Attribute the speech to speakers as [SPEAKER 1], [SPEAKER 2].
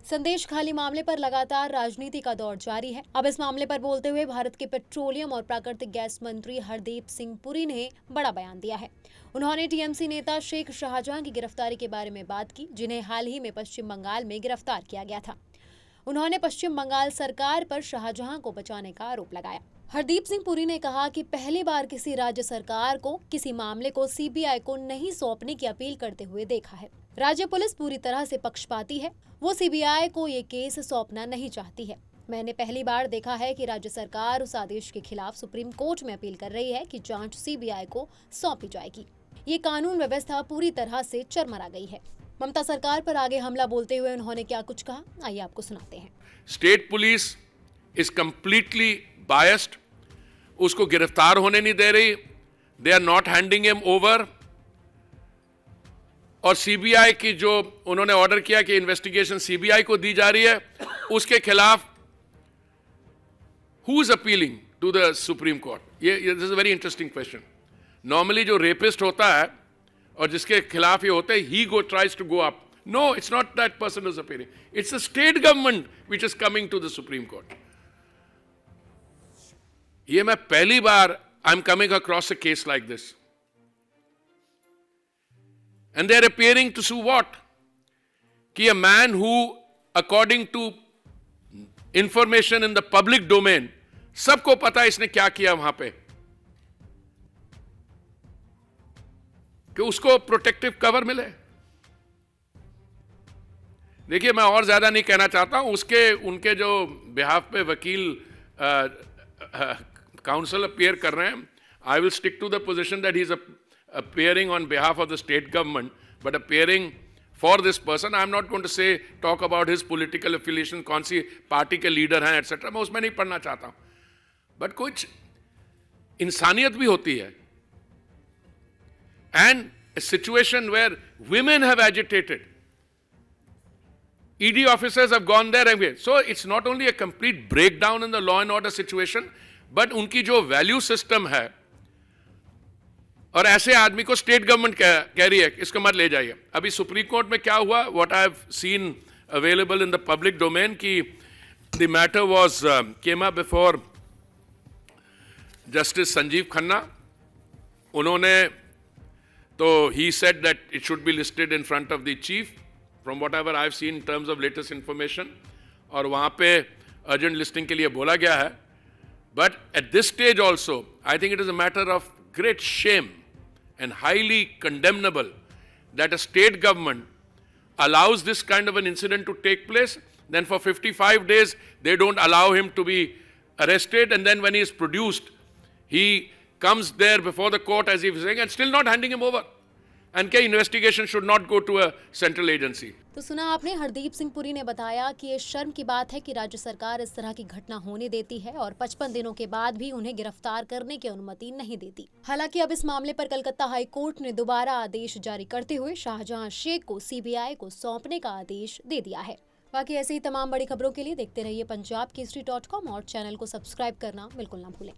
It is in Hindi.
[SPEAKER 1] संदेश खाली मामले पर लगातार राजनीति का दौर जारी है। अब इस मामले पर बोलते हुए भारत के पेट्रोलियम और प्राकृतिक गैस मंत्री हरदीप सिंह पुरी ने बड़ा बयान दिया है। उन्होंने टीएमसी नेता शेख शाहजहां की गिरफ्तारी के बारे में बात की, जिन्हें हाल ही में पश्चिम बंगाल में गिरफ्तार किया गया था। उन्होंने पश्चिम बंगाल सरकार पर शाहजहां को बचाने का आरोप लगाया। हरदीप सिंह पुरी ने कहा कि पहली बार किसी राज्य सरकार को किसी मामले को सीबीआई को नहीं सौंपने की अपील करते हुए देखा है। राज्य पुलिस पूरी तरह से पक्षपाती है, वो सीबीआई को ये केस सौंपना नहीं चाहती है। मैंने पहली बार देखा है कि राज्य सरकार उस आदेश के खिलाफ सुप्रीम कोर्ट में अपील कर रही है कि जांच सीबीआई को सौंपी जाएगी। ये कानून व्यवस्था पूरी तरह से चरमरा गई है। ममता सरकार पर आगे हमला बोलते हुए उन्होंने क्या कुछ कहा, आइए आपको सुनाते हैं।
[SPEAKER 2] State police is completely biased, उसको गिरफ्तार होने नहीं दे रही, they are not handing him over. और सीबीआई की जो उन्होंने ऑर्डर किया कि इन्वेस्टिगेशन सीबीआई को दी जा रही है, उसके खिलाफ who is appealing to the supreme court? ये this is a very interesting question. Normally जो रेपिस्ट होता है और जिसके खिलाफ ये होता है, he go tries to go up. No, it's not that person is appealing, it's the state government which is coming to the supreme court. ये मैं पहली बार I am coming across a case like this, and they are appearing to sue what? कि a man who, according to information in the public domain, सबको पता है इसने क्या किया वहां पे, कि उसको प्रोटेक्टिव कवर मिले। देखिए, मैं और ज्यादा नहीं कहना चाहता हूं। उनके जो बिहाफ पे वकील काउंसिल अपीयर कर रहे हैं, I will stick to the position that he is appearing on behalf of the state government, but appearing for this person. I am not going to talk about his political affiliation, कौन सी पार्टी के लीडर हैं etc. मैं उसमें नहीं पढ़ना चाहता हूं, बट कुछ इंसानियत भी होती है। And a situation where women have agitated, ED officers have gone there again. So it's not only a complete breakdown in the law and order situation, but उनकी जो वैल्यू सिस्टम है, और ऐसे आदमी को स्टेट गवर्नमेंट कह रही है इसको मत ले जाइए। अभी सुप्रीम कोर्ट में क्या हुआ, what I have seen available in the public domain, कि the matter was came up before justice Sanjiv Khanna. उन्होंने तो he said that it should be listed in front of the chief from whatever I have seen in terms of latest information, और वहां पे अर्जेंट लिस्टिंग के लिए बोला गया है। But at this stage also I think it is a matter of great shame and highly condemnable that a state government allows this kind of an incident to take place. Then for 55 days they don't allow him to be arrested, and then when he is produced, he comes there before the court as he was saying, and still not handing him over. And के investigation should not go to a central agency.
[SPEAKER 1] तो सुना आपने, हरदीप सिंह पुरी ने बताया कि ये शर्म की बात है कि राज्य सरकार इस तरह की घटना होने देती है और 55 दिनों के बाद भी उन्हें गिरफ्तार करने की अनुमति नहीं देती। हालांकि अब इस मामले पर कलकत्ता हाई कोर्ट ने दोबारा आदेश जारी करते हुए शाहजहां शेख को सीबीआई को सौंपने का आदेश दे दिया है। बाकी ऐसे ही तमाम बड़ी खबरों के लिए देखते रहिए punjabkesari.com और चैनल को सब्सक्राइब करना बिल्कुल ना भूलें।